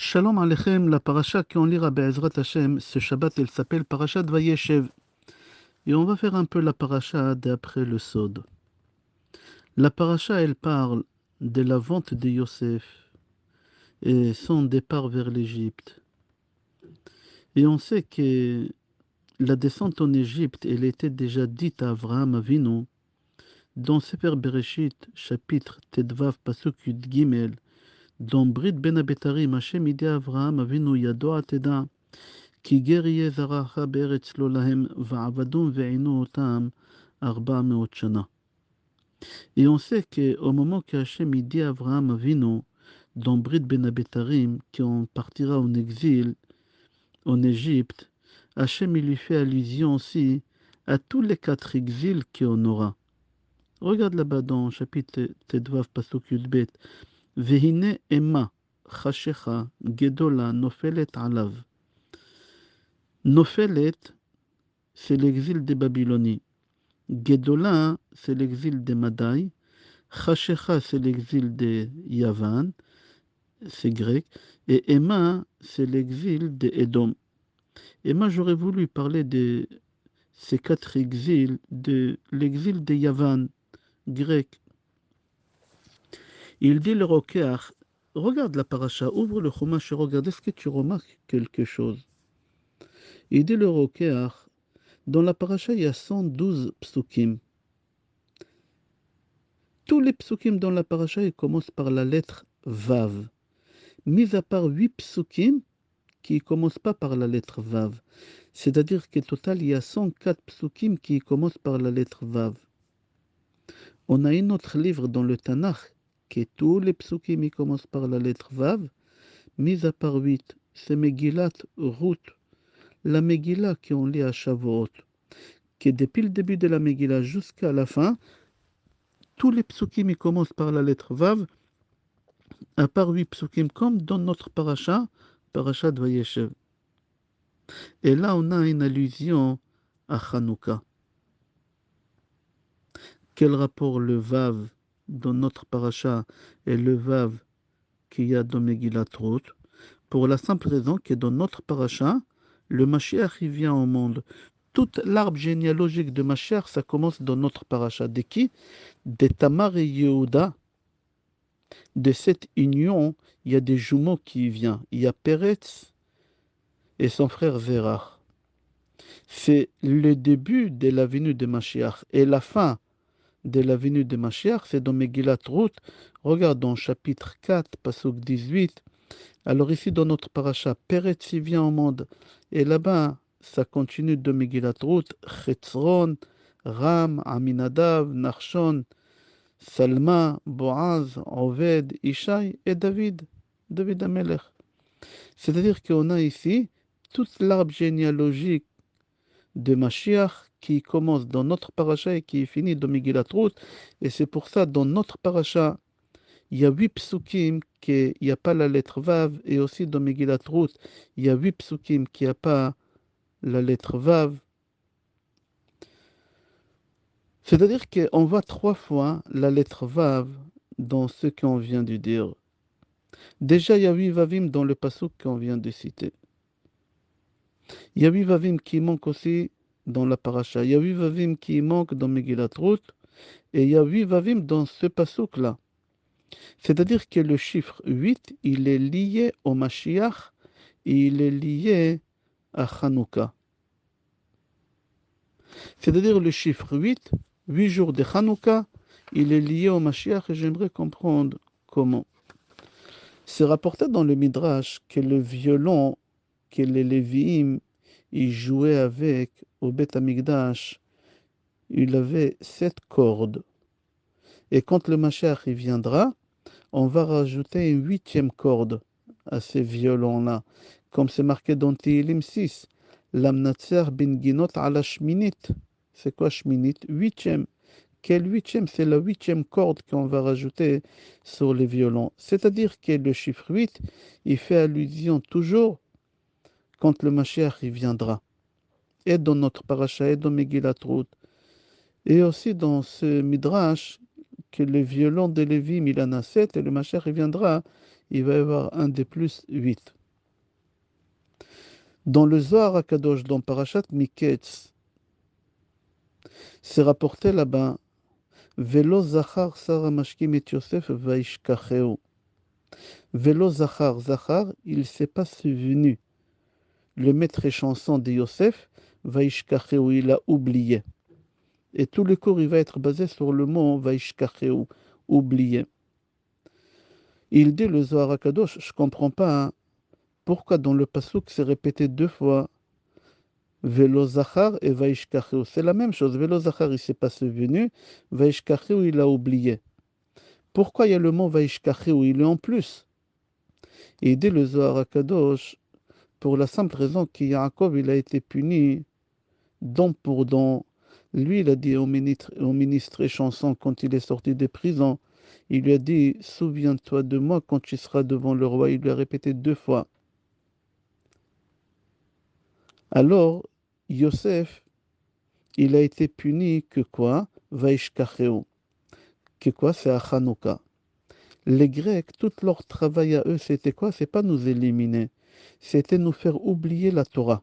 Shalom Aleichem, la paracha qu'on lira Be'ezrat Hashem, ce Shabbat, elle s'appelle Parashat Vayeshev. Et on va faire un peu la paracha d'après le Sod. La paracha, elle parle de la vente de Yosef et son départ vers l'Égypte. Et on sait que la descente en Égypte, elle était déjà dite à Avraham Avinu dans Sefer Bereshit, chapitre Tedvav, Pasuk Yud Gimel, dans Brit Ben Abetarim, Hashem dit à Avraham Avinu, Yado Teda. כי גר יהיה זרעך בארץ לא להם, ועבדום ועינו אותם 400 שנה. Et on sait qu'au moment qu'Hachem dit à Avraham Avinu, dans Brit Ben Abetarim, qu'on partira en exil en Égypte, Hachem il lui fait allusion aussi à tous les 4 exils qu'on aura. Regarde là-bas dans chapitre Tedvav Pasuk Yudbet. Vehine Emma, Chashecha, Gedola, Nofelet Alav. Nofelet, c'est l'exil des Babylonies. Gedola, c'est l'exil des Madaï. Chashecha, c'est l'exil des Yavan, c'est grec. Et Emma, c'est l'exil des Édom. Et moi, j'aurais voulu parler de ces 4 exils, de l'exil des Yavan, grec. Il dit le Rokeach, regarde la paracha, ouvre le Chumash et regarde, est-ce que tu remarques quelque chose? Il dit le Rokeach, dans la paracha, il y a 112 psukim. Tous les psukim dans la paracha, ils commencent par la lettre Vav. Mis à part 8 psukim qui ne commencent pas par la lettre Vav. C'est-à-dire qu'au total, il y a 104 psukim qui commencent par la lettre Vav. On a un autre livre dans le Tanakh, que tous les psukim ils commencent par la lettre Vav. Mis à part 8, c'est Megillat Ruth, la Megillah qu'on lit à Shavuot. Que depuis le début de la Megillah jusqu'à la fin, tous les psukim ils commencent par la lettre Vav, à part 8 psukim, comme dans notre paracha, paracha de Vayeshev. Et là, on a une allusion à Hanouka. Quel rapport le Vav dans notre paracha et le Vav qu'il y a dans Megillat Ruth? Pour la simple raison que dans notre paracha, le Mashiach il vient au monde. Toute l'arbre généalogique de Mashiach, ça commence dans notre paracha. De qui? De Tamar et Yehuda. De cette union, il y a des jumeaux qui viennent. Il y a Peretz et son frère Zerach. C'est le début de la venue de Mashiach et la fin de la venue de Mashiach, c'est dans Megillat Ruth. Regarde dans chapitre 4, pasuk 18. Alors ici dans notre paracha, Peretz vient au monde et là-bas, ça continue de Megillat Ruth, Chetzron, Ram, Aminadav, Nachshon, Salma, Boaz, Oved, Ishaï et David, David Amelech. C'est-à-dire qu'on a ici toute l'arbre généalogique de Mashiach qui commence dans notre paracha et qui finit dans Megillat Ruth. Et c'est pour ça, dans notre paracha, il y a 8 psukim qu'il n'y a pas la lettre Vav. Et aussi dans Megillat Ruth, il y a 8 psukim qu'il n'y a pas la lettre Vav. C'est-à-dire qu'on voit 3 fois la lettre Vav dans ce qu'on vient de dire. Déjà, il y a 8 Vavim dans le pasuk qu'on vient de citer. Il y a 8 Vavim qui manquent aussi dans la paracha. Il y a 8 Vavim qui manquent dans Megillat Ruth. Et il y a 8 Vavim dans ce pasuk-là. C'est-à-dire que le chiffre 8, il est lié au Mashiach et il est lié à Hanouka. C'est-à-dire le chiffre 8, 8 jours de Hanouka, il est lié au Mashiach et j'aimerais comprendre comment. C'est rapporté dans le Midrash que le violon que les Lévi'im ils jouaient avec au Beth Amikdash, il avait 7 cordes. Et quand le Mashiach il viendra, on va rajouter une 8e corde à ces violons-là. Comme c'est marqué dans Tehillim 6, Lamnatser bin Ginot ala Shminit. C'est quoi Shminit? 8e. Quelle 8e? C'est la 8e corde qu'on va rajouter sur les violons. C'est-à-dire que le chiffre 8, il fait allusion toujours quand le Mashiach il viendra. Et dans notre paracha, et dans Megillat Ruth. Et aussi dans ce Midrash, que le violon de Lévi, il en a 7, et le Mashiach il viendra, il va y avoir un des plus 8. Dans le Zohar HaKadosh, dans Parashat Miketz, c'est rapporté là-bas, Velo Zachar Sarah Mashkim et Yosef Vaishkacheu. Velo Zachar, Zachar, il ne s'est pas souvenu. Le maître et chanson de Yosef, Vaishkacheu, il a oublié. Et tout le cours, il va être basé sur le mot Vaishkacheu, oublié. Il dit le Zohar HaKadosh, je ne comprends pas hein, pourquoi dans le Pasuk c'est répété 2 fois Velo Zachar et Vaishkacheu. C'est la même chose. Velo Zachar, il ne s'est pas souvenu. Vaishkacheu, il a oublié. Pourquoi il y a le mot Vaishkacheu? Il est en plus. Et il dit le Zohar HaKadosh, pour la simple raison que Yaakov, il a été puni don pour don. Lui, il a dit au ministre et chanson quand il est sorti de prison, il lui a dit, souviens-toi de moi quand tu seras devant le roi. Il lui a répété 2 fois. Alors, Yosef, il a été puni que quoi? Vaishkacheu. Que quoi? C'est à Hanouka. Les Grecs, tout leur travail à eux, c'était quoi? C'est pas nous éliminer. C'était nous faire oublier la Torah.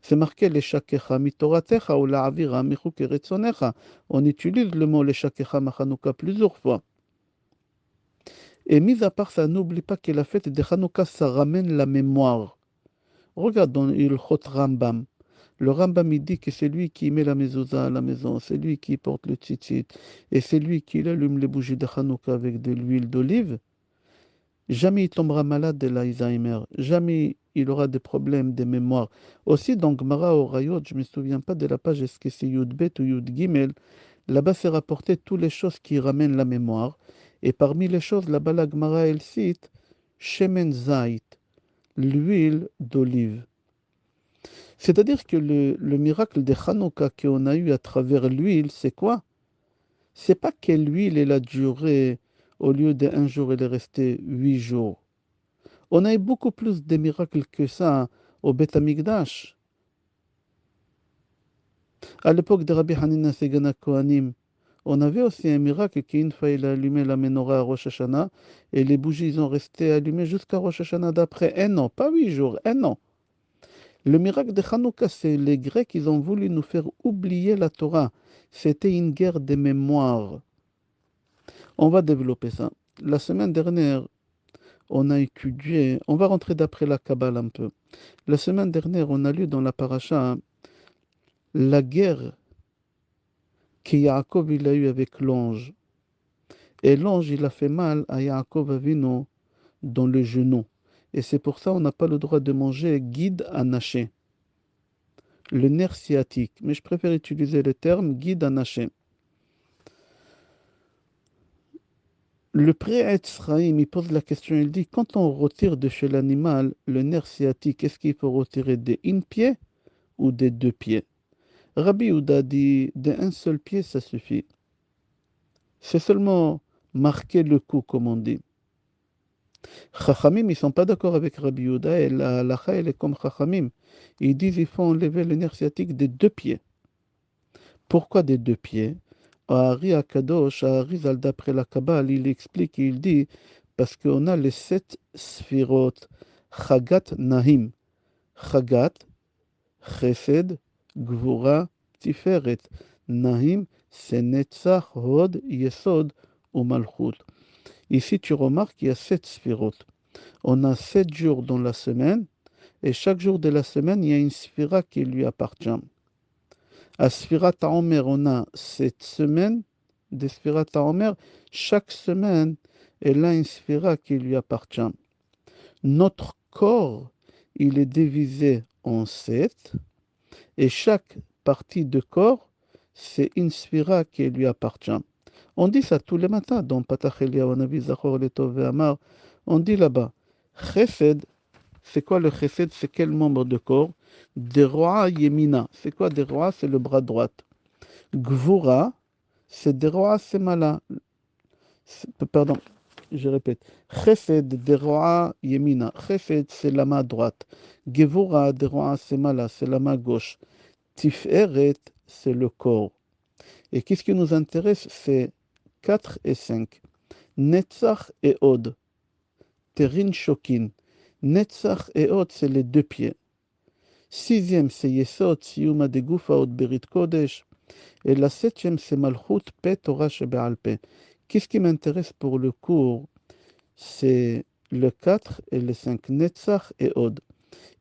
C'est marqué les shakecha mitoratecha ou la avira michuk eretzonecha. On utilise le mot les shakecha ma Hanouka plusieurs fois. Et mis à part ça, n'oublie pas que la fête de Hanouka, ça ramène la mémoire. Regarde dans Ilchot Rambam. Le Rambam il dit que c'est lui qui met la mezouza à la maison, c'est lui qui porte le tzitzit, et c'est lui qui allume les bougies de Hanouka avec de l'huile d'olive. Jamais il tombera malade de l'Alzheimer, jamais il aura des problèmes de mémoire. Aussi dans Gemara au Rayot, je ne me souviens pas de la page, est-ce que c'est Yud Bet ou Yud Gimel, là-bas c'est rapporté toutes les choses qui ramènent la mémoire, et parmi les choses, là-bas la Gemara elle cite Shemen Zait, l'huile d'olive. C'est-à-dire que le miracle de Hanouka qu'on a eu à travers l'huile, c'est quoi? C'est pas que l'huile, elle a duré, au lieu d'1 jour, elle est restée 8 jours. On a eu beaucoup plus de miracles que ça au Beth Amikdash. À l'époque de Rabbi Hanina Segana Kohanim, on avait aussi un miracle qu'une fois il a allumé la menorah à Rosh Hashanah et les bougies ils ont resté allumées jusqu'à Rosh Hashanah d'après 1 an, pas 8 jours, 1 an. Le miracle de Hanouka, c'est les Grecs, ils ont voulu nous faire oublier la Torah. C'était une guerre des mémoires. On va développer ça. La semaine dernière, on a étudié, on va rentrer d'après la Kabbale un peu. La semaine dernière, on a lu dans la paracha la guerre que Yaakov il a eue avec l'ange. Et l'ange, il a fait mal à Yaakov Avinu dans le genou. Et c'est pour ça qu'on n'a pas le droit de manger guide anaché, le nerf sciatique. Mais je préfère utiliser le terme guide anaché. Le prêtre Chaim, il pose la question, il dit, quand on retire de chez l'animal le nerf sciatique, est-ce qu'il faut retirer des un pied ou des 2 pieds? Rabbi Yehuda dit, d'un seul pied, ça suffit. C'est seulement marquer le coup, comme on dit. Chachamim, ils ne sont pas d'accord avec Rabbi Yehuda, et la halakha, elle est comme Chachamim. Ils disent qu'il faut enlever le nerf sciatique des 2 pieds. Pourquoi des 2 pieds? Ari Akadosh, Ari Zal, d'après la Kabbale, il explique, il dit, parce qu'on a les 7 sphirot, Chagat Nahim, Chagat, Chesed, Gvura, Tiferet. Nahim, c'est Netzach, Hod, Yesod ou Malchut. Ici, tu remarques qu'il y a 7 sphirot. On a 7 jours dans la semaine, et chaque jour de la semaine, il y a une sphira qui lui appartient. À Sfirat HaOmer, on a 7 semaines de Sfirat HaOmer. Chaque semaine, elle a une sphira qui lui appartient. Notre corps, il est divisé en 7, et chaque partie de corps, c'est une sphira qui lui appartient. On dit ça tous les matins dans Patach Eliyahu Hanavi Zachor Letov Ve'amar. On dit là-bas, Chesed, c'est quoi le Chesed? C'est quel membre de corps? Deroa Yemina. C'est quoi Deroa? C'est le bras droit. Gvura, c'est Deroa Semala. Pardon, je répète. Chesed, Deroa Yemina. Chesed, c'est la main droite. Gevura, Deroa Semala, c'est la main gauche. Tiferet, c'est le corps. Et qu'est-ce qui nous intéresse? C'est 4 et 5. Netzach et Od. Terin Shokin. Netzach et Hod, c'est les deux pieds. Sixième, c'est Yesod, Siyuma de Gufaot Berit Kodesh. Et la septième, c'est Malchut Pe Torah Shebe'al Pe. Qu'est-ce qui m'intéresse pour le cours? C'est le 4 et le 5, Netzach et Hod.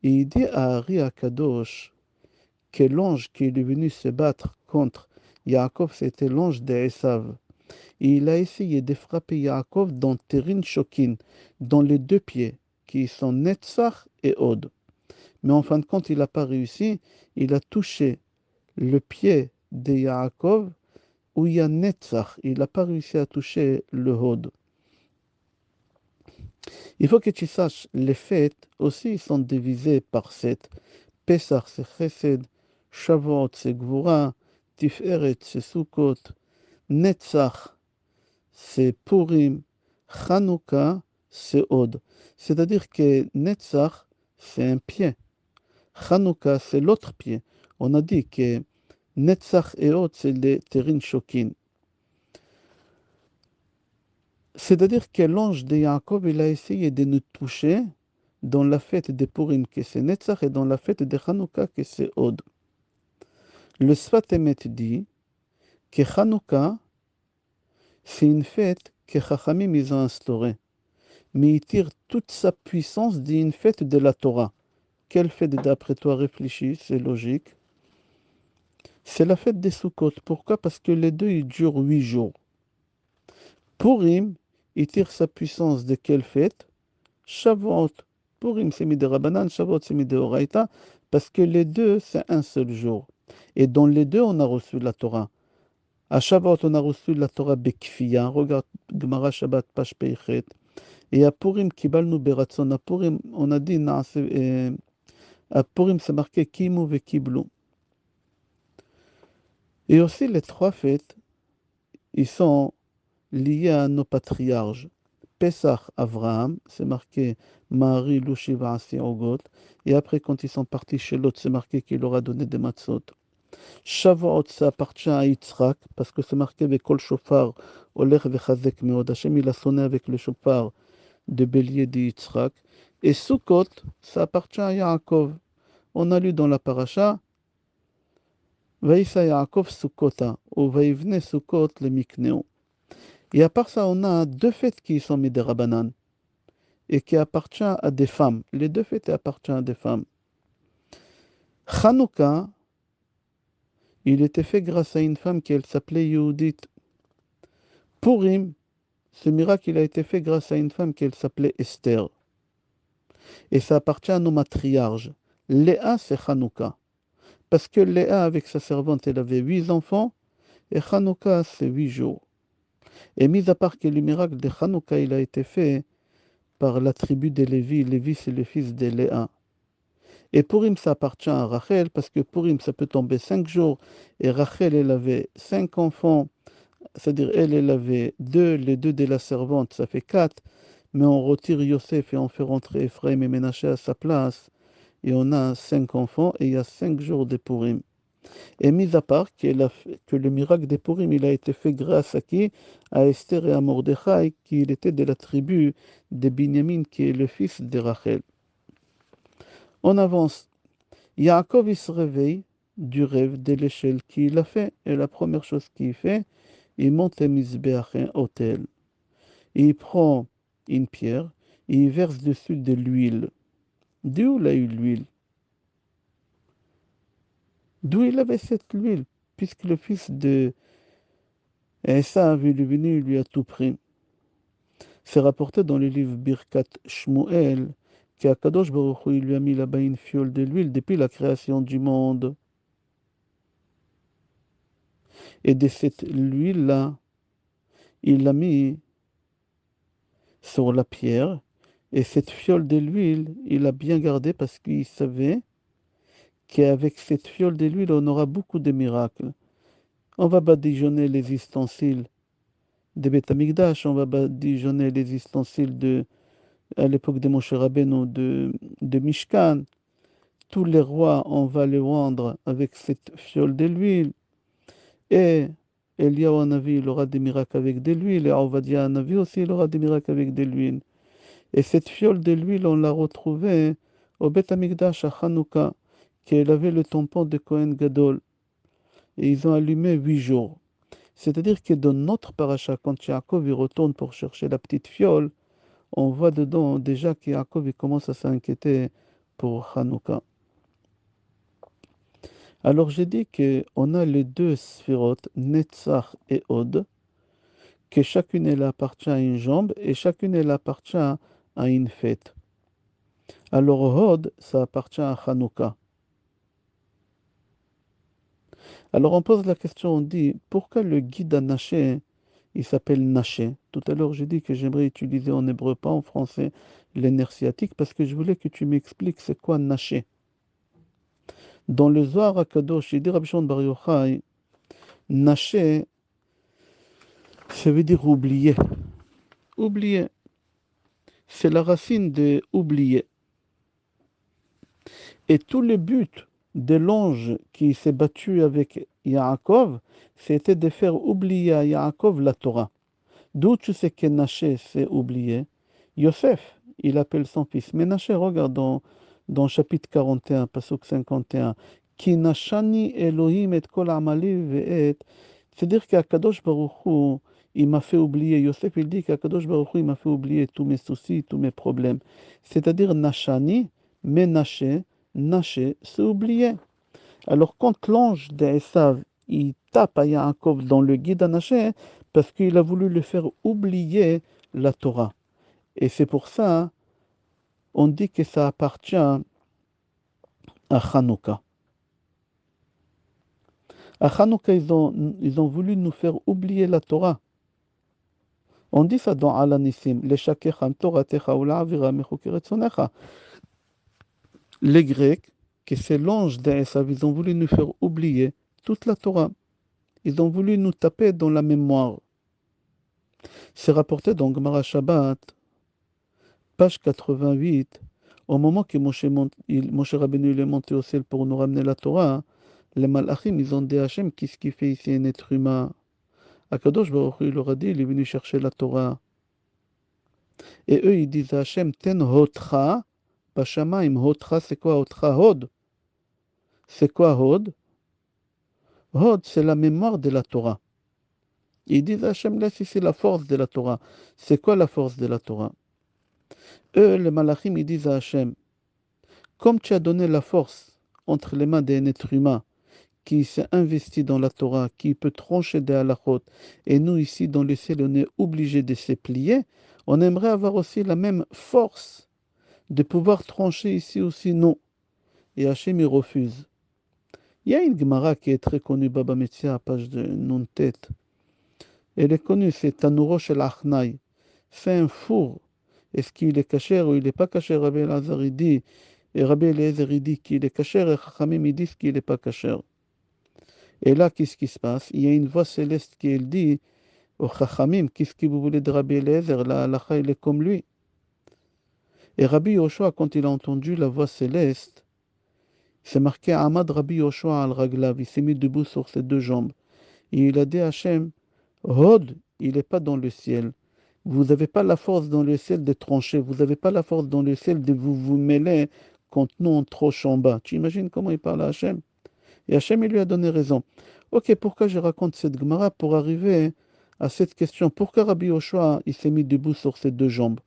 Et il dit à Ari Akadosh que l'ange qui est venu se battre contre Yaakov, c'était l'ange d'Esav. Et il a essayé de frapper Yaakov dans Terin Shokin, dans les deux pieds, qui sont Netzach et Hod. Mais en fin de compte, il n'a pas réussi. Il a touché le pied de Yaakov où il y a Netzach. Il n'a pas réussi à toucher le Hod. Il faut que tu saches, les fêtes aussi sont divisées par 7. Pesach, c'est Chesed. Shavuot, c'est Gvura. Tiferet, c'est Sukkot. Netzach, c'est Purim. Chanukah, c'est Hod. C'est-à-dire que Netzach, c'est un pied. Chanukah, c'est l'autre pied. On a dit que Netzach et Hod, c'est les Terin Shokin. C'est-à-dire que l'ange de Yaakov, il a essayé de nous toucher dans la fête de Purim, que c'est Netzach, et dans la fête de Chanukah, que c'est Hod. Le Sfat Emet dit que Chanukah, c'est une fête que Chachamim ils ont instaurée. Mais il tire toute sa puissance d'une fête de la Torah. Quelle fête d'après toi? Réfléchis, c'est logique. C'est la fête des Sukkot. Pourquoi? Parce que les deux, ils durent 8 jours. Purim, il tire sa puissance de quelle fête? Shavuot. Purim, c'est mis de Rabbanan, Shavuot, c'est mis de Horaïta, parce que les deux, c'est un seul jour. Et dans les deux, on a reçu la Torah. À Shavuot, on a reçu la Torah Bekfiya. Regarde, Gemara Shabbat, page Peichet. Et à Purim, Kibalnu Beratson. À Purim, on a dit, à Purim, c'est marqué Kimu ve Kiblu. Et aussi, les trois fêtes, ils sont liés à nos patriarches. Pesach, Avraham, c'est marqué Mari, Lushiva, Asi, Ogot. Et après, quand ils sont partis chez l'autre, c'est marqué qu'il leur a donné des matzot. Shavuot, ça appartient à Yitzhak, parce que c'est marqué avec Kol Shofar, Oler vechazek meod. Hashem, il a sonné avec le shofar de bélier de Yitzhak. Et Sukkot, ça appartient à Yaakov. On a lu dans la paracha, Vaïsa Yaakov Sukkota, ou Vaïvne Sukkot le Mikneo. Et à part ça, on a deux fêtes qui sont mises des Rabbanan et qui appartiennent à des femmes. Les deux fêtes appartiennent à des femmes. Chanukah, il était fait grâce à une femme qui s'appelait Yehudit. Purim, ce miracle il a été fait grâce à une femme qui s'appelait Esther. Et ça appartient à nos matriarches. Léa, c'est Chanukah. Parce que Léa, avec sa servante, elle avait 8 enfants, et Chanukah, c'est 8 jours. Et mis à part que le miracle de Chanukah, il a été fait par la tribu de Lévi. Lévi, c'est le fils de Léa. Et Purim, ça appartient à Rachel, parce que Purim, ça peut tomber 5 jours. Et Rachel, elle avait 5 enfants, c'est-à-dire elle avait 2, les 2 de la servante, ça fait 4. Mais on retire Yosef et on fait rentrer Ephraim et Ménaché à sa place. Et on a 5 enfants, et il y a 5 jours de Purim. Et mis à part que le miracle de Purim, il a été fait grâce à qui? À Esther et à Mordechai, qui était de la tribu de Binyamin, qui est le fils de Rachel. On avance. Yaakov, il se réveille du rêve de l'échelle qu'il a fait. Et la première chose qu'il fait, il monte à Mizbeach, un autel. Et il prend une pierre et il verse dessus de l'huile. D'où il a eu l'huile? D'où il avait cette huile? Puisque le fils de Esav, il est venu, il lui a tout pris. C'est rapporté dans le livre Birkat Shmuel qu'Akadosh Baruch Hu, il lui a mis là-bas une fiole de l'huile depuis la création du monde. Et de cette huile-là, il l'a mis sur la pierre. Et cette fiole de l'huile, il a bien gardé parce qu'il savait qu'avec cette fiole de l'huile, on aura beaucoup de miracles. On va badigeonner les ustensiles de Beth Amikdash, on va badigeonner les ustensiles à l'époque de Moshe Rabbeinu, de Mishkan. Tous les rois, on va les rendre avec cette fiole de l'huile. Et Eliyahu Hanavi, il aura des miracles avec de l'huile. Et Ovadia Hanavi aussi, il aura des miracles avec de l'huile. Et cette fiole de l'huile, on l'a retrouvée au Beth Amikdash à Hanouka, qu'elle avait le tampon de Kohen Gadol. Et ils ont allumé 8 jours. C'est-à-dire que dans notre paracha, quand Yaakov il retourne pour chercher la petite fiole, on voit dedans déjà que Yaakov il commence à s'inquiéter pour Hanouka. Alors j'ai dit qu'on a les deux sphirotes, Netzach et Od, que chacune elle appartient à une jambe et chacune elle appartient à une fête. Alors Hod, ça appartient à Hanouka. Alors on pose la question, on dit, pourquoi le guide à Naché, il s'appelle Naché? Tout à l'heure j'ai dit que j'aimerais utiliser en hébreu, pas en français, les nerfs sciatiques, parce que je voulais que tu m'expliques c'est quoi Naché. Dans le Zohar HaKadosh, il dit Rabbi Shimon Bar Yochai, Naché, ça veut dire oublier. Oublier. C'est la racine de oublier. Et tout le but de l'ange qui s'est battu avec Yaakov, c'était de faire oublier à Yaakov la Torah. D'où tu sais que Naché c'est oublié. Yosef, il appelle son fils. Mais Naché, regarde dans chapitre 41, pasuk 51. Ki nashani Elohim et kol amali ve'et. C'est-à-dire qu'Akadosh Baruch Hu, il m'a fait oublier. Yosef, il dit qu'Akadosh Baruch Hu, il m'a fait oublier tous mes soucis, tous mes problèmes. C'est-à-dire Nashani, mais Naché, c'est oublié. Alors quand l'ange d'Esav, il tape à Yaakov dans le guide à Naché, parce qu'il a voulu le faire oublier la Torah. Et c'est pour ça, on dit que ça appartient à Hanouka. À Hanouka, ils ont voulu nous faire oublier la Torah. On dit ça dans Alanissim, les Grecs, que c'est l'ange d'Esav, ils ont voulu nous faire oublier toute la Torah. Ils ont voulu nous taper dans la mémoire. C'est rapporté dans Gemara Shabbat, page 88, au moment que Moshe Rabbeinu il est monté au ciel pour nous ramener la Torah, les Malachim, ils ont dit à Hachem, qu'est-ce qu'il fait ici un être humain? Akadosh Baruch Hu, il leur a dit, il est venu chercher la Torah. Et eux, ils disent à Hachem, ten hotra, bashamaim, hotra, c'est quoi hotra? Hod. C'est quoi Hod? Hod, c'est la mémoire de la Torah. Ils disent à Hachem, laisse ici la force de la Torah. C'est quoi la force de la Torah? Eux, les Malachim, ils disent à Hachem, comme tu as donné la force entre les mains d'un être humain qui s'est investi dans la Torah, qui peut trancher des halakhot, et nous ici dans le ciel, on est obligé de se plier, on aimerait avoir aussi la même force de pouvoir trancher ici aussi, non. Et Hachem, il refuse. Il y a une Gemara qui est très connue, Baba Metzia, page de non-tête. Elle est connue, c'est Tanuro shel Achnai. C'est un four. Est-ce qu'il est caché ou il n'est pas caché? Rabbi Elazar, il dit, et Rabbi Eliezer, il dit qu'il est caché, et Chachamim, ils disent qu'il n'est pas caché. Et là, qu'est-ce qui se passe? Il y a une voix céleste qui elle dit au Chachamim, qu'est-ce que vous voulez de Rabbi Eliezer? La halacha, il est comme lui. Et Rabbi Yoshua, quand il a entendu la voix céleste, c'est marqué Ahmad Rabbi Yoshua al Raglav, il s'est mis debout sur ses deux jambes. Et il a dit à Hachem, Hod, il n'est pas dans le ciel. Vous n'avez pas la force dans le ciel de trancher. Vous n'avez pas la force dans le ciel de vous mêler quand nous on tranche en bas. Tu imagines comment il parle à Hachem? Et Hachem, il lui a donné raison. Ok, pourquoi je raconte cette Gemara? Pour arriver à cette question. Pourquoi Rabbi Yoshua, il s'est mis debout sur ses deux jambes?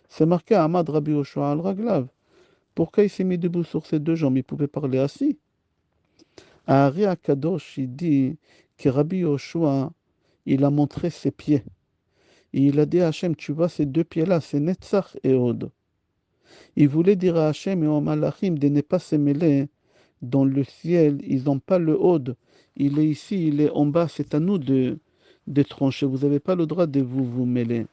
C'est marqué Ahmad Rabbi Yoshua al-Raglav. Pourquoi il s'est mis debout sur ses deux jambes? Il pouvait parler assis. À Ari Akadosh, il dit que Rabbi Yoshua, il a montré ses pieds. Et il a dit à Hachem, tu vois ces deux pieds-là, c'est Netzach et Hod. Il voulait dire à Hachem et aux Malachim de ne pas se mêler dans le ciel. Ils n'ont pas le Hod. Il est ici, il est en bas. C'est à nous de trancher. Vous n'avez pas le droit de vous mêler.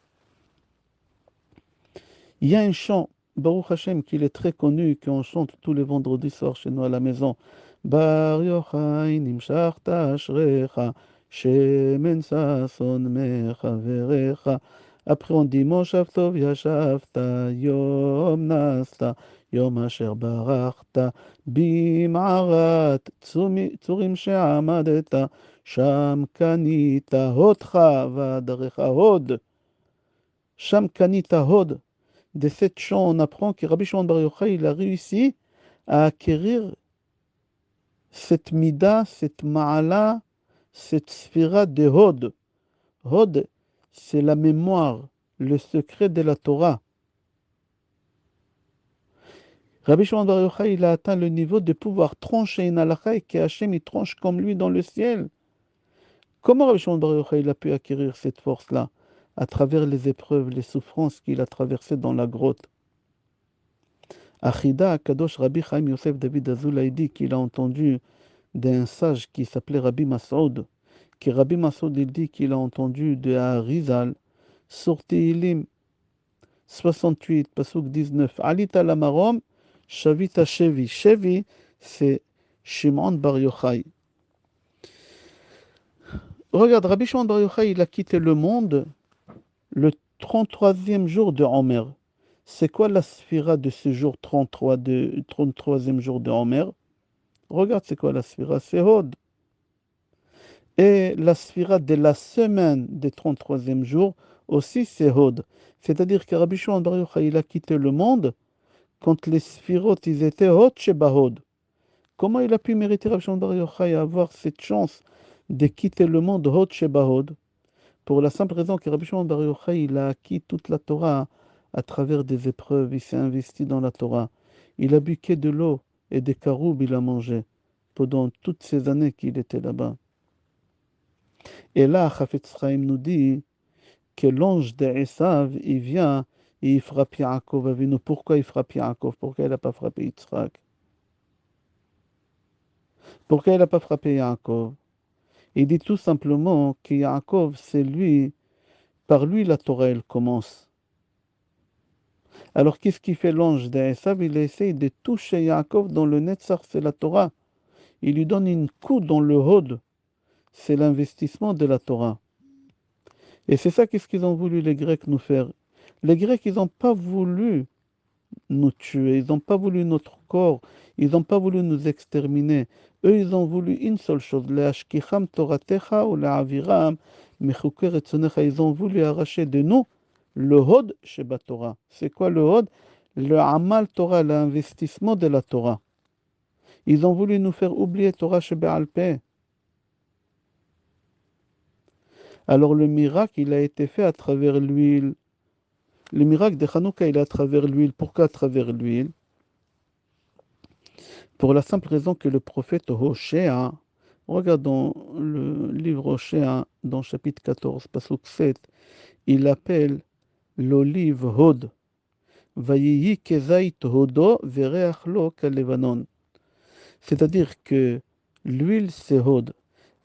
Il y a un chant, Baruch Hashem, qui est très connu, qu'on chante tous les vendredis soirs chez nous à la maison. Bar Yochai nimshachta ashrecha, shemen sason mechaverecha. Après on dit Moshav tov yashavta, yom nasta, yom asher barachta, bim'arat, tzurim she'amadeta, sham kanita, hodcha vadarecha hod. Sham kanita hod. De cette chant, on apprend que Rabbi Shimon Bar Yochai, il a réussi à acquérir cette mida, cette ma'ala, cette sphira de Hod. Hod, c'est la mémoire, le secret de la Torah. Rabbi Shimon Bar Yochai, il a atteint le niveau de pouvoir trancher une halakha et que Hachem, il tranche comme lui dans le ciel. Comment Rabbi Shimon Bar Yochai, il a pu acquérir cette force-là? À travers les épreuves, les souffrances qu'il a traversées dans la grotte. Achida Kadosh Rabbi Chaim Yosef David Azoulay dit qu'il a entendu d'un sage qui s'appelait Rabbi Masoud, que Rabbi Masoud il dit qu'il a entendu de Harizal, sorti Ilim 68, Pasuk 19, Alita Lamarom, Shavita Shevi. Shevi, c'est Shimon Bar Yochai. Regarde, Rabbi Shimon Bar Yochai, il a quitté le monde le 33e jour de Omer. C'est quoi la sphira de ce jour 33, de 33e jour de Omer? Regarde, c'est quoi la sphira? C'est Hod. Et la sphira de la semaine des 33e jour aussi, c'est Hod. C'est-à-dire que Rabbi Shimon Bar Yochai, il a quitté le monde quand les sphirotes, ils étaient Hod Sheba Hod. Comment il a pu mériter Rabbi Shimon Bar Yochai à avoir cette chance de quitter le monde Hod Sheba Hod? Pour la simple raison que Rabbi Shimon Bar Yochai, il a acquis toute la Torah à travers des épreuves, il s'est investi dans la Torah. Il a bu que de l'eau et des caroubes, il a mangé pendant toutes ces années qu'il était là-bas. Et là, Chafetz Chaim nous dit que l'ange d'Esav, il vient et il frappe Yaakov Avinu. Pourquoi il frappe Yaakov? Pourquoi il n'a pas frappé Yitzhak? Pourquoi il n'a pas frappé Yaakov? Il dit tout simplement que Yaakov, c'est lui, par lui la Torah, elle commence. Alors qu'est-ce qu'il fait l'ange d'Esav? Il essaye de toucher Yaakov dans le Netzach, c'est la Torah. Il lui donne une coup dans le Hod, c'est l'investissement de la Torah. Et c'est ça qu'est-ce qu'ils ont voulu les Grecs nous faire. Les Grecs, ils n'ont pas voulu nous tuer, ils n'ont pas voulu notre corps, ils n'ont pas voulu nous exterminer. Eux, ils ont voulu une seule chose, le'ashkicham toratecha ou le'aviram mechuker etzonecha. Ils ont voulu arracher de nous le Hod Sheba Torah. C'est quoi le Hod? Le Amal Torah, l'investissement de la Torah. Ils ont voulu nous faire oublier Torah Sheba Alpeh. Alors le miracle, il a été fait à travers l'huile. Le miracle de Hanouka, il est à travers l'huile. Pourquoi à travers l'huile? Pour la simple raison que le prophète Hoshea, regarde dans le livre Hoshea, dans chapitre 14, Pasuk 7, il appelle l'olive Hod. Vayihi kezait hodo vereach lo kalevanon. C'est-à-dire que l'huile c'est Hod.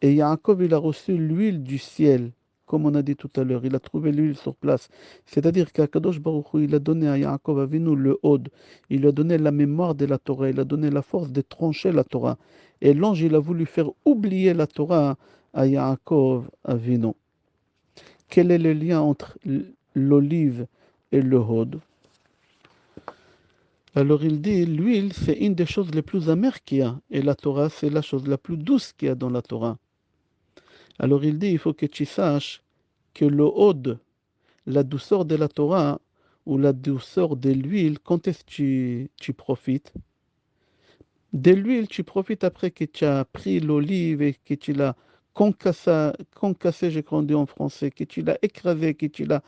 Et Yaakov, il a reçu l'huile du ciel, comme on a dit tout à l'heure. Il a trouvé l'huile sur place. C'est-à-dire qu'Akadosh Baruch Hu, il a donné à Yaakov Avinu le Hod. Il lui a donné la mémoire de la Torah. Il a donné la force de trancher la Torah. Et l'ange, il a voulu faire oublier la Torah à Yaakov Avinu. Quel est le lien entre l'olive et le Hod? Alors il dit, l'huile, c'est une des choses les plus amères qu'il y a. Et la Torah, c'est la chose la plus douce qu'il y a dans la Torah. Alors il dit, il faut que tu saches que le Hod, la douceur de la Torah, ou la douceur de l'huile, quand est-ce que tu profites? De l'huile, tu profites après que tu as pris l'olive et que tu l'as concassé, j'ai grandi en français, que tu l'as écrasé, que tu l'as...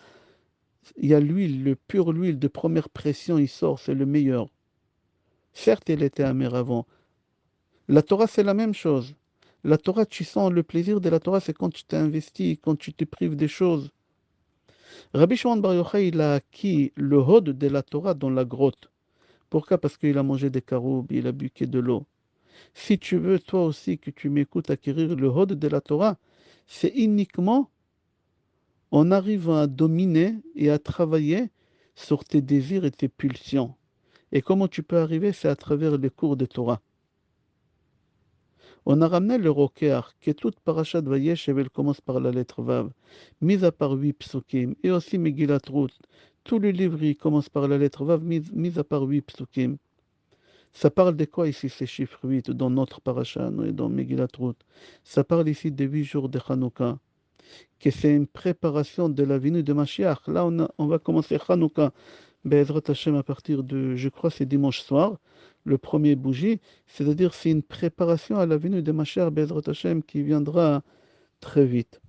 Il y a l'huile, le pur l'huile de première pression, il sort, c'est le meilleur. Certes, elle était amère avant. La Torah, c'est la même chose. La Torah, tu sens le plaisir de la Torah, c'est quand tu t'investis, quand tu te prives des choses. Rabbi Shimon Bar Yochai, il a acquis le Hod de la Torah dans la grotte. Pourquoi? Parce qu'il a mangé des caroubes, il a bu que de l'eau. Si tu veux, toi aussi, que tu m'écoutes acquérir le Hod de la Torah, c'est uniquement en arrivant à dominer et à travailler sur tes désirs et tes pulsions. Et comment tu peux arriver? C'est à travers les cours de Torah. On a ramené le Roker, que toute parachat Vayesh, elle commence par la lettre Vav, mise à part 8 psukim, et aussi Megillat Ruth. Tout le livre il commence par la lettre Vav, mise à part 8 psukim. Ça parle de quoi ici, ces chiffres 8, dans notre parachat, et dans Megillat Ruth? Ça parle ici des 8 jours de Hanouka, que c'est une préparation de la venue de Mashiach. Là, on va commencer Hanouka. Be'ezrat Hashem à partir de, je crois, c'est dimanche soir, le premier bougie, c'est-à-dire c'est une préparation à la venue de Mashiach Be'ezrat Hashem qui viendra très vite.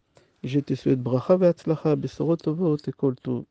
Je te souhaite bracha ve'atzlacha, besorot tovot et kol tov.